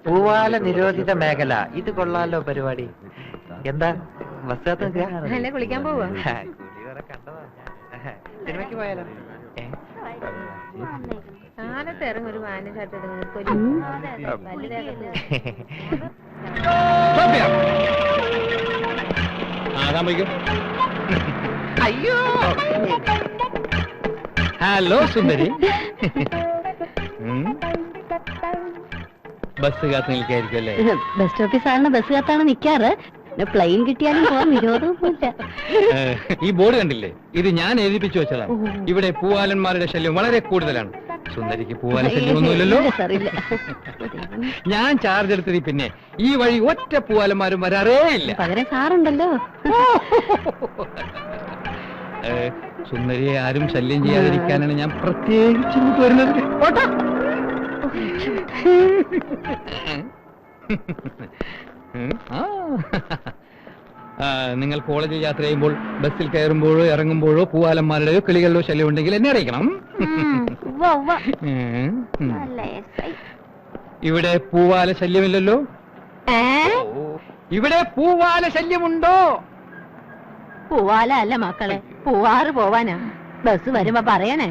പൂവാല നിരോധിത മേഖല. ഇത് കൊള്ളാലോ പരിപാടി. എന്താ ബസ് കാത്ത് കുളിക്കാൻ പോവാ? കണ്ടതാ. സിനിമയ്ക്ക് പോയാലോ? കാലത്ത് ഇറങ്ങി ഒരു വാന ഷർട്ട് അയ്യോ. ഹലോ സുന്ദരി. ബസ് കാത്ത് നിൽക്കായിരിക്കും അല്ലേ? ബസ് സ്റ്റോപ്പിൽ സാറിന് ബസ് കാത്താണ് നിൽക്കാറ്. പ്ലെയിൻ കിട്ടിയാലും പോകാൻ വിരോധമൊന്നുമില്ല. ഈ ബോർഡ് കണ്ടില്ലേ? ഇത് ഞാൻ എഴുതിപ്പിച്ചു വെച്ചതാണ്. ഇവിടെ പൂവാലന്മാരുടെ ശല്യം വളരെ കൂടുതലാണ്. സുന്ദരിക്ക് പൂവാല ശല്യമൊന്നുമില്ലല്ലോ. ഞാൻ ചാർജ് എടുത്തത് പിന്നെ ഈ വഴി ഒറ്റ പൂവാലന്മാരും വരാറേ ഇല്ല. പകരം സാറുണ്ടല്ലോ. സുന്ദരിയെ ആരും ശല്യം ചെയ്യാതിരിക്കാനാണ് ഞാൻ പ്രത്യേകിച്ച് ഇങ്ങോട്ട് വരുന്നത്. നിങ്ങൾ കോളേജിൽ യാത്ര ചെയ്യുമ്പോൾ ബസ്സിൽ കയറുമ്പോഴോ ഇറങ്ങുമ്പോഴോ പൂവാലന്മാരുടെയോ കിളികളുടെയോ ശല്യം ഉണ്ടെങ്കിൽ എന്നെ അറിയിക്കണം. ഇവിടെ പൂവാല ശല്യമില്ലല്ലോ. ഇവിടെ പൂവാല ശല്യമുണ്ടോ? പൂവാല അല്ല മക്കളെ, പൂവാറ് പോവാനാ. ബസ് വരുമ്പോ പറയണേ.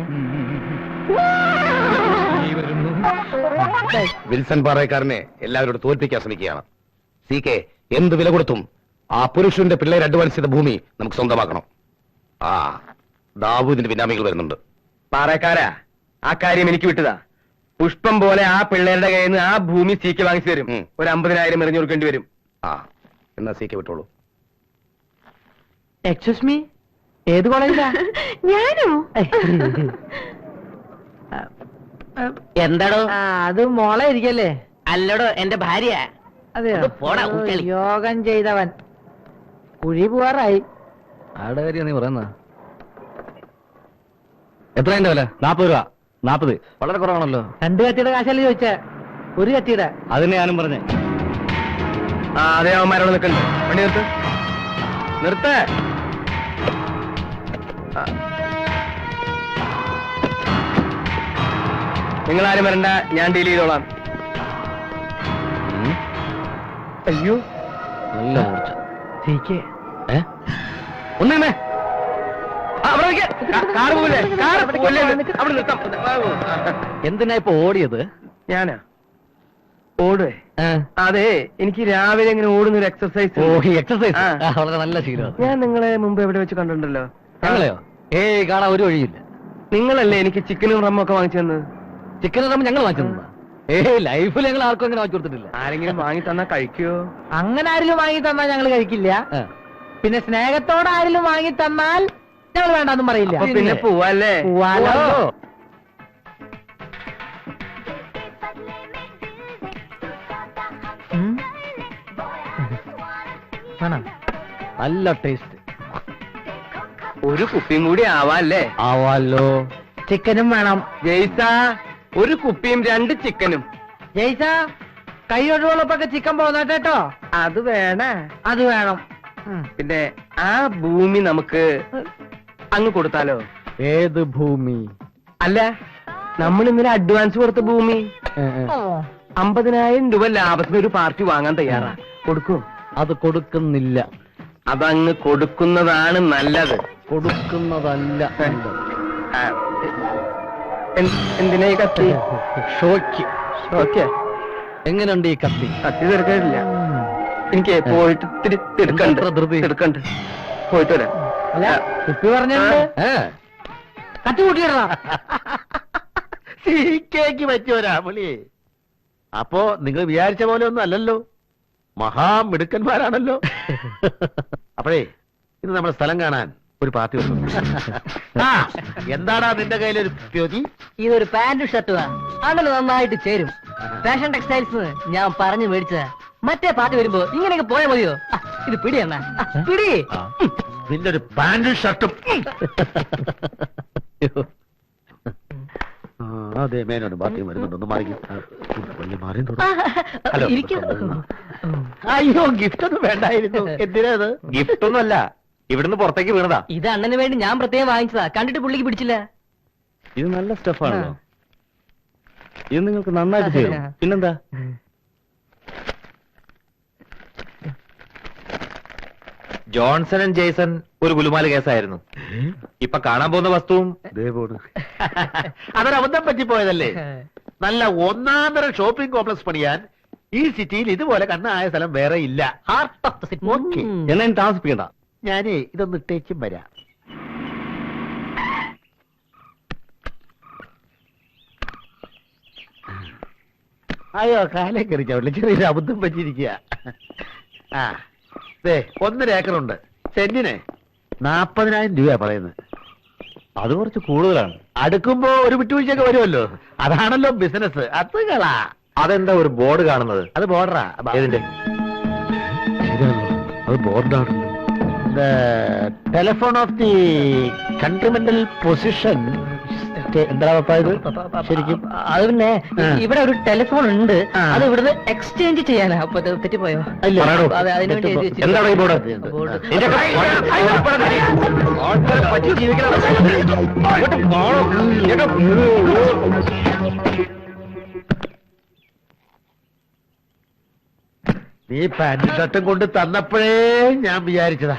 വിൽസൺ പാറയക്കാരനെ എല്ലാവരോടും തോൽപ്പിക്കാൻ ശ്രമിക്കുകയാണ്. സി കെ എന്ത് വില കൊടുത്തും ആ പുരുഷന്റെ പിള്ളേർ അഡ്വാൻസ് ചെയ്ത ഭൂമി നമുക്ക് സ്വന്തമാക്കണം. ആ ദാവൂദിന്റെ പിന്നാമികൾ വരുന്നുണ്ട്. പാറയക്കാരാ, ആ കാര്യം എനിക്ക് വിട്ടതാ. പുഷ്പം പോലെ ആ പിള്ളേരുടെ കയ്യിൽ നിന്ന് ആ ഭൂമി സി കെ വാങ്ങിച്ചു തരും. ഒരു 50,000 എറിഞ്ഞു കൊടുക്കേണ്ടി വരും. ആ എന്നാ സി കെ വിട്ടോളൂ. എക്സ്ക്യൂസ് മീ, ഏത് കോളേജിലാ? ഞാനോ? എന്താടോ? അത് മോളെ ഇരിക്കല്ലേ? അല്ലടോ, എന്റെ ഭാര്യ. അതെയോ? പോടാ, യോഗം ചെയ്തവൻ. കുഴി പോവാറായി. ആടെ കാര്യം നീ പറയുന്ന എത്ര എന്റെ വില? 40 രൂപ. 40 വളരെ കുറവാണല്ലോ. 2 കത്തിയുടെ കാശല്ലേ ചോദിച്ചേ? ഒരു കത്തിയുടെ. അതിനെ ഞാനും പറഞ്ഞേ. ആ അതേ അവന്മാരോട് നിൽക്കണ്ടേ? വണ്ടി നിർത്ത്, നിർത്തേ. നിങ്ങളാരും വരണ്ട, ഞാൻ ഡീൽ ചെയ്തോളാം. അയ്യോ, നല്ല മൂർച്ച. ഒന്നേ കാറ് പോലെ അവിടെ നിർത്താം. എന്തിനാ ഇപ്പൊ ഓടിയത്? ഞാനാ ഓടുവേ? അതെ, എനിക്ക് രാവിലെ ഇങ്ങനെ ഓടുന്നൊരു എക്സർസൈസ്. എക്സർസൈസ് വളരെ നല്ല ശീലമാണ്. ഞാൻ നിങ്ങളെ മുമ്പ് എവിടെ വെച്ച് കണ്ടിട്ടുണ്ടല്ലോ. ഞങ്ങളെയോ? കാണാൻ ഒരു വഴിയില്ല. നിങ്ങളല്ലേ എനിക്ക് ചിക്കനും റമ്മും ഒക്കെ വാങ്ങിച്ചു തന്നത്? ചിക്കൻ റമ്മ ഞങ്ങൾ വാങ്ങിച്ചതാ. ലൈഫിൽ ഞങ്ങൾ ആർക്കും അങ്ങനെ വാങ്ങി കൊടുത്തിട്ടില്ല. ആരെങ്കിലും വാങ്ങി തന്നാ കഴിക്കുവോ? അങ്ങനെ ആരെങ്കിലും വാങ്ങി തന്നാൽ ഞങ്ങൾ കഴിക്കില്ല. പിന്നെ സ്നേഹത്തോടെ ആരെങ്കിലും വാങ്ങി തന്നാൽ ഞങ്ങൾ വേണ്ടെന്നും പറയില്ല. പിന്നെ പോവാല്ലേ? പോവാലോ. നല്ല ടേസ്റ്റ്. ഒരു കുപ്പിയും കൂടി ആവാല്ലേ? ആവാലോ. ചിക്കനും വേണം. ജയ്സ, ഒരു കുപ്പിയും 2 ചിക്കനും. ജയ്സ, കൈ ഒഴിവുള്ളപ്പൊക്കെ ചിക്കൻ പോന്നേട്ടോ. അത് വേണേ? അത് വേണം. പിന്നെ ആ ഭൂമി നമുക്ക് അങ്ങ് കൊടുത്താലോ? ഏത് ഭൂമി? അല്ല, നമ്മൾ ഇന്നലെ അഡ്വാൻസ് കൊടുത്ത ഭൂമി. 50,000 രൂപ ലാഭത്തിന് ഒരു പാർട്ടി വാങ്ങാൻ തയ്യാറാ. കൊടുക്കും? അത് കൊടുക്കുന്നില്ല. അതങ്ങ് കൊടുക്കുന്നതാണ് നല്ലത്. കൊടുക്കുന്നതല്ല. എന്തിനാ ഈ കത്തി? ഷോയ്ക്ക്. ഓക്കെ, എങ്ങനെയുണ്ട് ഈ കത്തി? കത്തി തീർക്കാനില്ല. എനിക്ക് പോയിട്ട് എടുക്കണ്ട്. പോയിട്ട് വരാം. കുപ്പി പറഞ്ഞിട്ടുണ്ട്. കത്തി കൂട്ടിയിടണം. സീക്കേക്ക് പറ്റിയോരാ പുള്ളി. അപ്പോ നിങ്ങൾ വിചാരിച്ച പോലെ ഒന്നും അല്ലല്ലോ, മഹാമിടുക്കന്മാരാണല്ലോ. അപ്പോഴേ ഇത് നമ്മുടെ സ്ഥലം കാണാൻ ഒരു പാർട്ടി വന്നു. എന്താടാ നിന്റെ കയ്യിലൊരു ജ്യോതി? ഇതൊരു പാന്റും ഷർട്ടുവാ. അതിന് നന്നായിട്ട് ചേരും. ഫാഷൻ ടെക്സ്റ്റൈൽസ് ഞാൻ പറഞ്ഞു മേടിച്ചതാ. മറ്റേ പാർട്ടി വരുമ്പോ ഇങ്ങനെയൊക്കെ പോയാൽ മതിയോ? ഇത് പിടി എന്നാ പിടി. നിന്റെ ഒരു പാന്റും ഷർട്ടും. അതെ, മേനോന് ബാത്റൂം വരുന്നുണ്ടോ? അയ്യോ, ഗിഫ്റ്റ് ഒന്നും വേണ്ടായിരുന്നു. എന്തിനാ? ഗിഫ്റ്റ് ഒന്നുമല്ല, ഇവിടുന്ന് പുറത്തേക്ക് വീണതാ. ഇത് അണ്ണന് വേണ്ടി ഞാൻ പ്രത്യേകം വാങ്ങിച്ചതാ. കണ്ടിട്ട് പുള്ളിക്ക് പിടിച്ചില്ല. ഇത് നല്ല സ്റ്റഫാണല്ലോ. ഇത് നിങ്ങൾക്ക് നന്നായിട്ട് ചെയ്യും. പിന്നെന്താ? ജോൺസൺ ആൻഡ് ജേസൺ ഒരു ഗുലുമാല കേസായിരുന്നു. ഇപ്പൊ കാണാൻ പോകുന്ന വസ്തുവും അതൊരു അബദ്ധം പറ്റിപ്പോയതല്ലേ. നല്ല ഒന്നാന്തരം ഷോപ്പിംഗ് കോംപ്ലക്സ് പണിയാൻ ഈ സിറ്റിയിൽ ഇതുപോലെ കണ്ണായ സ്ഥലം വേറെ ഇല്ല. Heart of the city. Okay, എന്നെ താമസിപ്പിക്കണ്ട. ഞാനേ ഇതൊന്ന് ഇട്ടേച്ചും വരാം. അയ്യോ, കാലേ കയറി ചവിട്ടില്ല, ചെറിയൊരു അബദ്ധം പറ്റിയിരിക്കുക. ആ ദേ 1.5 ഏക്കറുണ്ട്. സെന്റിന് 40,000 രൂപ പറയുന്നത്. അത് കുറച്ച് കൂടുതലാണ്. അടുക്കുമ്പോ ഒരു വിട്ടുവീഴ്ചയൊക്കെ വരുമല്ലോ. അതാണല്ലോ ബിസിനസ്. അത് കളാ. അതെന്താ ഒരു ബോർഡ് കാണുന്നത്? അത് ബോർഡറാ. ഏതിന്റെ? അത് ബോർഡാണല്ലോ. Telephone of the continental position. എന്താ ഇത് ശരിക്കും? അത് പിന്നെ ആ. ഇവിടെ ഒരു ടെലിഫോൺ ഉണ്ട്. ആ. അത് ഇവിടുന്ന് എക്സ്ചേഞ്ച് ചെയ്യാനാ. അപ്പൊ ഇത് തെറ്റിപ്പോയോ? ഇല്ല. പറയണോ? അതെ, അതിനു വേണ്ടി എഴുതി വെച്ചിരിക്കുന്നു. എന്താണ് ഈ ബോർഡ്? ബോർഡ്. നീ പാന്റും ഷർട്ടും കൊണ്ട് തന്നപ്പോഴേ ഞാൻ വിചാരിച്ചതാ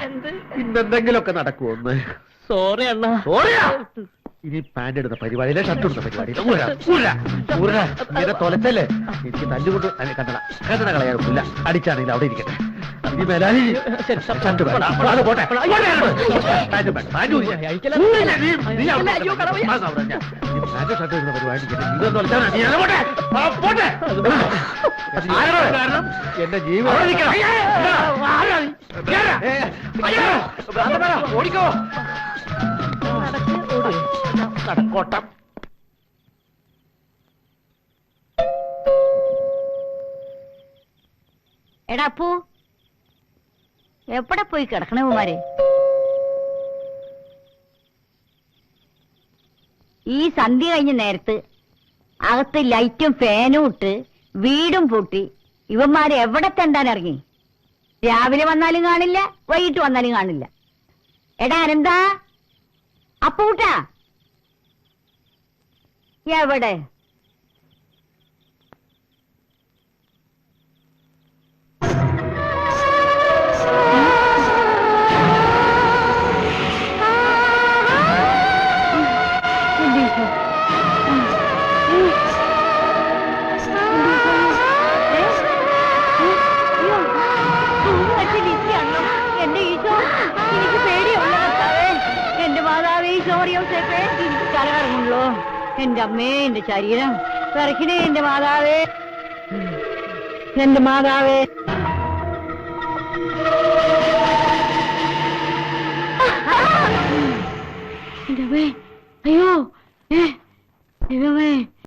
ഇന്നെന്തെങ്കിലുമൊക്കെ നടക്കുമെന്ന്. സോറി അണ്ണാ. ഓടിയാ. ഇനി പാന്റ് എടുത്ത പരിപാടിയിലെ ഷർട്ട് എടുത്ത പരിപാടിയിലെ ഇങ്ങനെ തൊലച്ചല്ലേ എനിക്ക് തല്ലുകൊണ്ട് കണ്ടട കളയാറില്ല. അടിച്ചാണെങ്കിൽ അവിടെ ഇരിക്കട്ടെ. ഇനി മേലാലി ശരി, ഷർട്ട് വേണ്ട. അത് പോട്ടെ. പാന്റ് വേണ്ട. പാന്റ് ഊരി. നീ അവിടെ പാന്റ് ഷർട്ട് ഇടുന്ന പരിപാടി ഇതൊന്നും തൊലച്ചാൽ നീ അത് പോട്ടെ. ആ, പോട്ടെ. കാരണം എന്റെ ജീവിതം ഓടിക്കോ. നടക്കോട്ടം. എടാ അപ്പു, എവിടെ പോയി കിടക്കണേ കുമാരെ? ഈ സന്ധ്യ കഴിഞ്ഞ നേരത്ത് അകത്ത് ലൈറ്റും ഫാനും ഇട്ട് വീടും പൂട്ടി ഇവന്മാരെ എവിടെ തെണ്ടാൻ ഇറങ്ങി? രാവിലെ വന്നാലും കാണില്ല, വൈകിട്ട് വന്നാലും കാണില്ല. എടാ അനന്താ, അപ്പൂട്ടാ എവിടെ? എന്റെ ഈശോ, എനിക്ക് പേടിയുള്ള കർത്താവേ, എന്റെ മാതാവേ, ഈശോറിയോസേപ്പേ, എനിക്ക് തലകറങ്ങുള്ളൂ. എന്റെ അമ്മേ, എന്റെ ശരീരം വിറയ്ക്കണേ. എന്റെ മാതാവേ, എന്റെ മാതാവേ. എന്റെ അമ്മേ, അയ്യോ, ദൈവമേ.